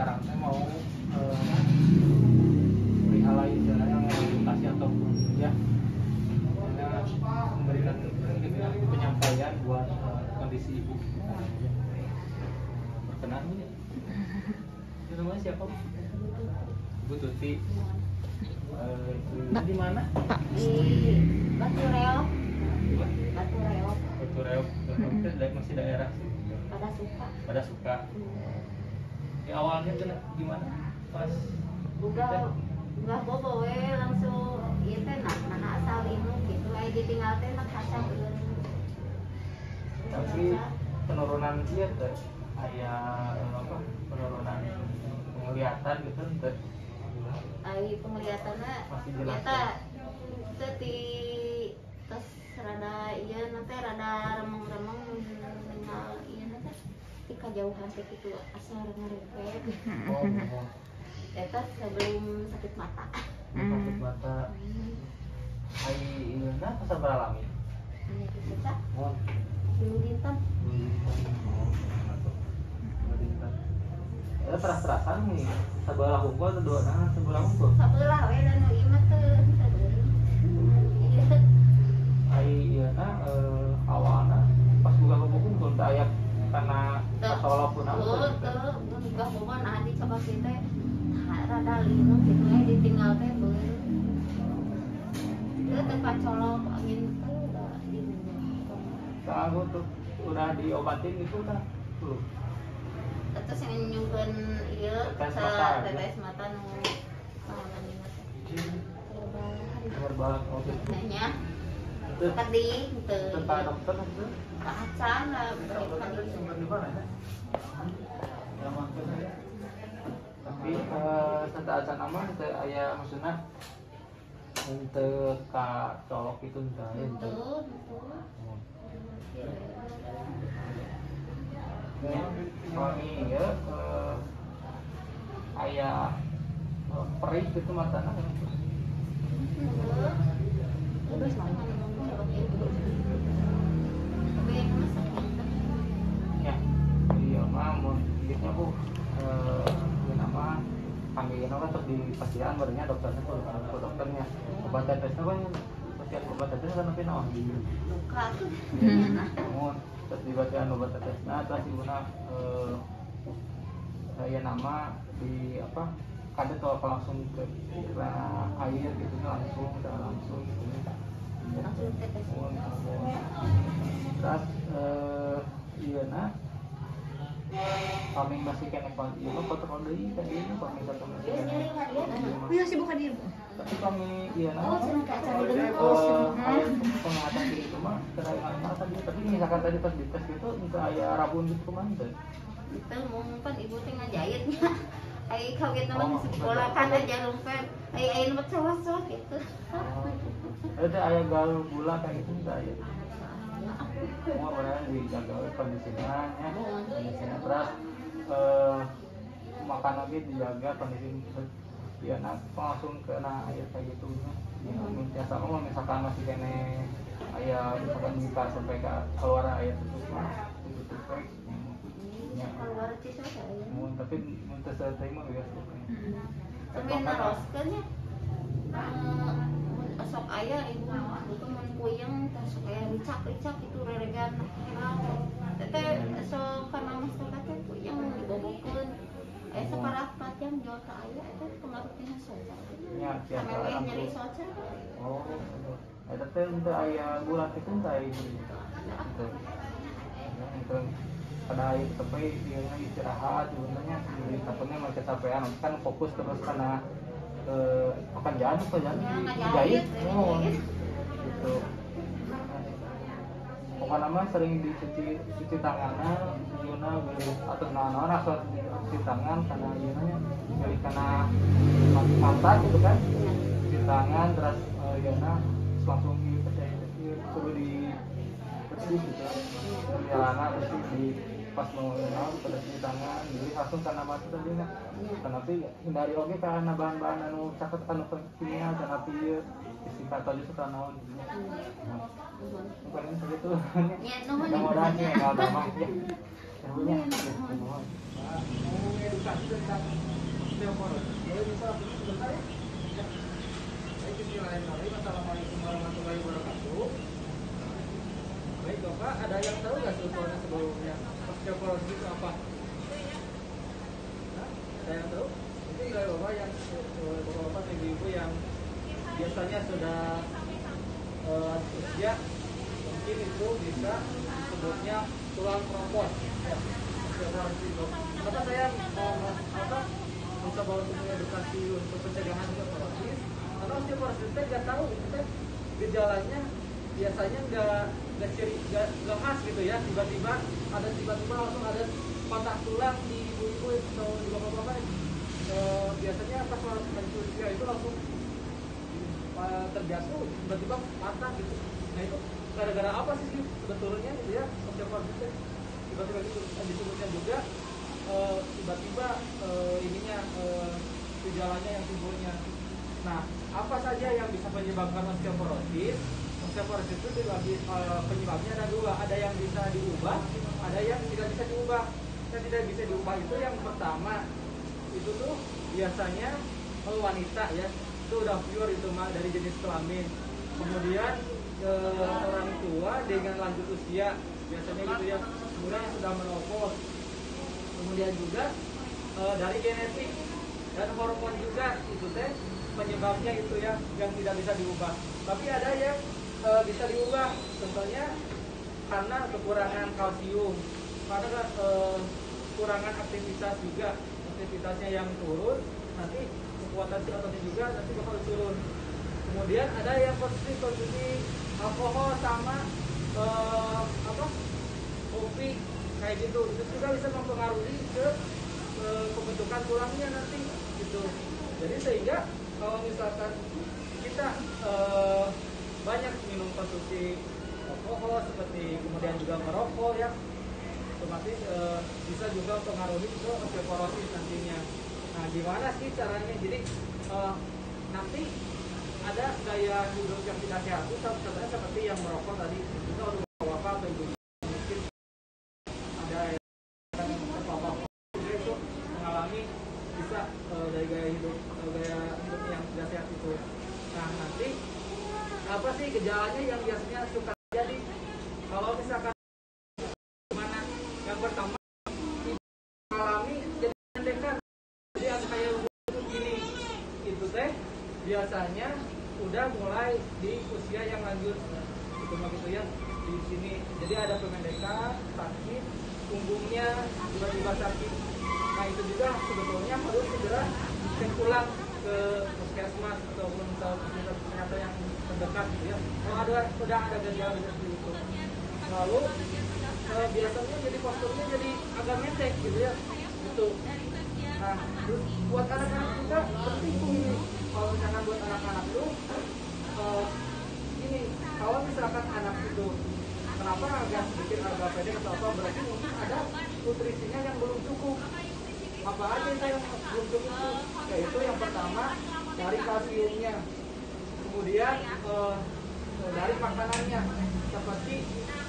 sekarang saya mau perihal lain yang edukasi ataupun ya memberikan penyampaian buat kondisi ibu. Berkenan ini. Ini namanya siapa? Bu Tuti. Di mana? Di Batu Reok. Batu Reok. Batu Reok. Masih daerah sih. Pada suka. Ya awalnya gimana? Pas Enggak bobo we langsung ieu teh nah asal ini gitu aya ditinggal teh mah kasang eueun. Tapi penurunan dia teh aya apa? Penurunan penglihatan gitu teh. Ai penglihatanna nyata teh ti tos rada ieu teh rada remeng-remeng tinggal ieu teh di kajauhan teh kitu asa ngarepet. Oh. Eta sebelum sakit mata. Sakit mata. Ai ieu na sabaraha alami? Ini kita. Oh. Dulu dinten. Ya teras-terasan nih, sebelah hukum atau dua tangan sebelah hukum? Sabelah we dan nu ieu mah teu sabelah. Ai ieu na awalna pas buka hukum pun teu aya kana masalah pun apa. Teu buka hukum nah dicoba teh rada linu gitu ya ditinggal teh beul. Teu pacolok angin teu da linu. Aku tuh udah diobatin itu kan belum. Terus yang nyungkeun ieu tetes mata nu kahanan ieu teh. Terbalik oke. Nya kedih teu. Teu ka dokter itu. Ka acan lah Sumber di mana ya? Tapi serta acan nama itu aya maksudna untuk ka colok itu entah ya. Betul. Kami ya aya perih gitu matana. Terus mana? Tapi yang sakit. Ya, iya mah mun dikitnya Bu nama panggilan orang untuk dipastikan barunya dokternya ke dokternya obat tetesnya kan pastikan obat tetes kan tapi naon Luka tuh. namun terus dibacakan obat tetesnya terus ibuna saya nama di apa kadang kalau langsung ke air gitu langsung gitu Langsung tetes. terus iya nah kami masih kena iya protokol deui kan ini kami satu masih kena Iya sih bukan dia. tapi kami iya nah pengatan diri itu mah terkait mana tadi tapi misalkan tadi pas dites gitu untuk aya rabun gitu kemana teh Itu mungkin ibu teh ngajahitnya. Ai kawin nama di sekolah kan aja lumpet. Ai nu cowok gitu. ada aya gal gula kayak gitu enggak ya semua benar dijaga kondisinya ya kondisinya terus makan lagi dijaga kondisi ya nah langsung kena air kayak gitu ya sama misalkan masih kene ayah misalkan bisa sampai ke keluar air tutup tutup ya Keluar ciso saya. tapi muntah saya terima ya Tapi naroskeun nya. Sok aya ibu itu mun puyeng sok aya ricak itu reregan. Teh sok kana masyarakat teh puyeng dibobokeun. Separat jam jual ka aya teh pengaruhnya soca. ya Sampai we nyeri soca. oh ada teh untuk ayah bulan itu entah itu itu pada air tapi dia istirahat sebenarnya di katanya mau kecapean kan fokus terus karena pekerjaan jahit gitu pokoknya mah sering dicuci tangannya Yuna atau naon asal cuci tangan karena Yuna jadi kena mata gitu kan cuci tangan terus Yuna langsung suruh di bersih gitu perjalanan bersih di pas mau naon pada cuci tangan jadi langsung karena mata tadi mah tapi hindari oke karena bahan-bahan anu caket anu kimia dan api istikato juga karena naon gitu bukan segitu mudah-mudahan ya enggak gampang ya. sholat dulu sebentar ya. Baik, bismillahirrahmanirrahim. Assalamualaikum warahmatullahi wabarakatuh. Baik Bapak, ada yang tahu nggak sebelumnya osteoporosis itu apa? Nah, ada yang tahu? Mungkin dari Bapak yang Bapak-bapak ibu-ibu yang biasanya sudah usia, mungkin itu bisa disebutnya tulang keropos ya, osteoporosis itu. Maka saya mencoba untuk mengedukasi untuk pencegahan osteoporosis, karena osteoporosis saya nggak tahu itu gejalanya biasanya nggak khas gitu ya, tiba-tiba langsung ada patah tulang di ibu-ibu atau di bapak-bapak. Biasanya pas lanjut usia itu langsung terjatuh, tiba-tiba patah gitu. Nah itu gara-gara apa sih sebetulnya gitu ya osteoporosis? Tiba-tiba gitu disebutnya juga tiba-tiba ininya gejalanya yang timbulnya. Nah, apa saja yang bisa menyebabkan osteoporosis? Osteoporosis itu dibagi penyebabnya ada dua, ada yang bisa diubah, ada yang tidak bisa diubah. Yang tidak bisa diubah itu yang pertama itu tuh biasanya wanita ya, itu udah pure itu mah dari jenis kelamin. Kemudian orang tua dengan lanjut usia biasanya gitu ya, kemudian yang sudah menopause. Kemudian juga dari genetik dan hormon juga itu teh penyebabnya itu ya yang tidak bisa diubah. Tapi ada yang bisa diubah, contohnya karena kekurangan kalsium, karena kekurangan aktivitas juga, aktivitasnya yang turun, nanti kekuatan si ototnya juga nanti bakal turun. Kemudian ada yang konsumsi alkohol sama kopi kayak gitu, itu juga bisa mempengaruhi ke pembentukan tulangnya nanti gitu. Jadi sehingga kalau misalkan kita banyak minum konsumsi alkohol seperti kemudian juga merokok ya, otomatis bisa juga mempengaruhi ke osteoporosis nantinya. Nah, gimana sih caranya? Jadi nanti ada gaya hidup yang tidak sehat itu contohnya seperti yang merokok tadi, itu untuk bapak atau ibu mungkin ada yang terpapar itu mengalami bisa dari gaya hidup yang tidak sehat itu. Nah, nanti apa sih gejalanya yang biasanya suka terjadi kalau misalkan mana? Yang pertama mengalami jadi pendekan, jadi ada kayak begini itu teh biasanya udah mulai di usia yang lanjut itu mah gitu ya, di sini jadi ada pemendekan, sakit punggungnya tiba-tiba sakit. Nah itu juga sebetulnya harus segera cek ulang ke puskesmas ataupun ke fasilitas kesehatan yang terdekat gitu ya, kalau sudah ada gejala seperti itu. Lalu biasanya jadi posturnya jadi agak mendek gitu ya gitu. Nah terus buat anak-anak juga penting tuh ini, kalau misalkan buat anak-anak tuh ini kalau misalkan anak itu kenapa agak sedikit agak pendek atau apa, berarti mungkin ada nutrisinya yang belum cukup. Apa aja itu yang belum cukup tuh? Yaitu yang pertama dari kalsiumnya, kemudian dari makanannya seperti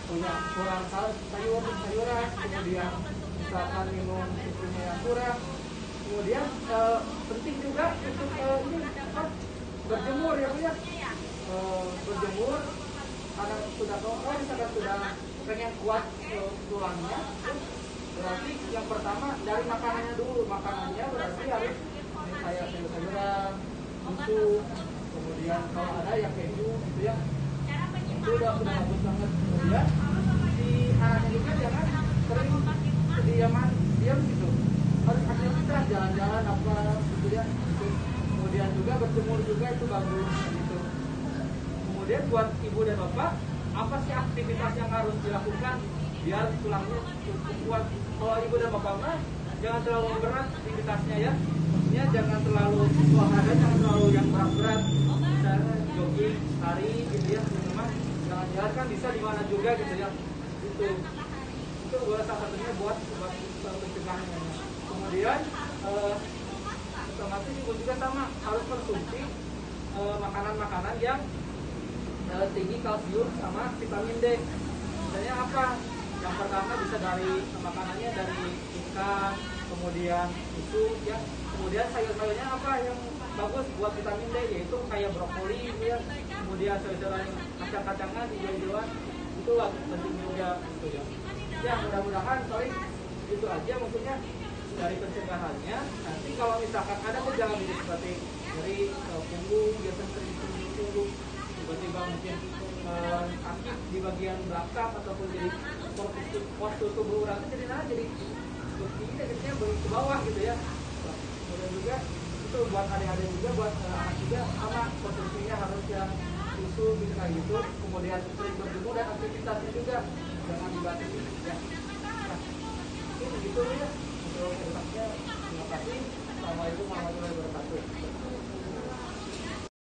punya kurang sayuran, kemudian misalkan minum susunya yang kurang, kemudian penting juga untuk ini berjemur ya Bu ya, berjemur karena sudah misalkan sudah pengen kuat tulangnya, berarti yang pertama dari makanannya dulu. Makanannya berarti harus kayak sayur-sayuran, susu, kemudian kalau ada yang keju gitu ya, itu udah bagus banget. Kemudian si anaknya juga jangan sering diam gitu, harus aktivitas jalan-jalan apa gitu ya gitu. Kemudian juga berjemur juga itu bagus gitu. Kemudian buat ibu dan bapak, apa sih aktivitas yang harus dilakukan biar tulangnya cukup kuat? Kalau ibu dan bapak mah jangan terlalu berat aktivitasnya ya, maksudnya jangan terlalu olahraga, jangan terlalu yang berat-berat, misalnya jogging, lari gitu ya, teman-teman. Jangan kan bisa di mana juga gitu ya, itu salah satunya buat pencegahannya. Kemudian otomatis ibu juga sama harus konsumsi makanan-makanan yang tinggi kalsium sama vitamin D. Misalnya apa? Yang pertama bisa dari makanannya dari ikan, kemudian itu ya, kemudian sayur-sayurnya apa yang bagus buat vitamin D, yaitu kayak brokoli gitu ya, kemudian sayur-sayuran kacang-kacangan, hijau-hijauan itu penting juga gitu ya. Ya mudah-mudahan itu aja maksudnya dari pencegahannya. Nanti kalau misalkan ada gejala seperti dari punggung, biasanya sering punggung, tiba-tiba mungkin sakit di bagian belakang ataupun jadi postur tubuh orang jadi seperti ini jadinya ke bawah gitu ya. Kemudian juga itu buat adik-adik juga, buat anak juga sama, konsumsinya harus yang susu gitu kayak gitu, kemudian sering berjemur dan aktivitasnya juga jangan dibatasi ya. Nah, ini begitu ya untuk edukasinya. Terima kasih. Assalamualaikum warahmatullahi wabarakatuh.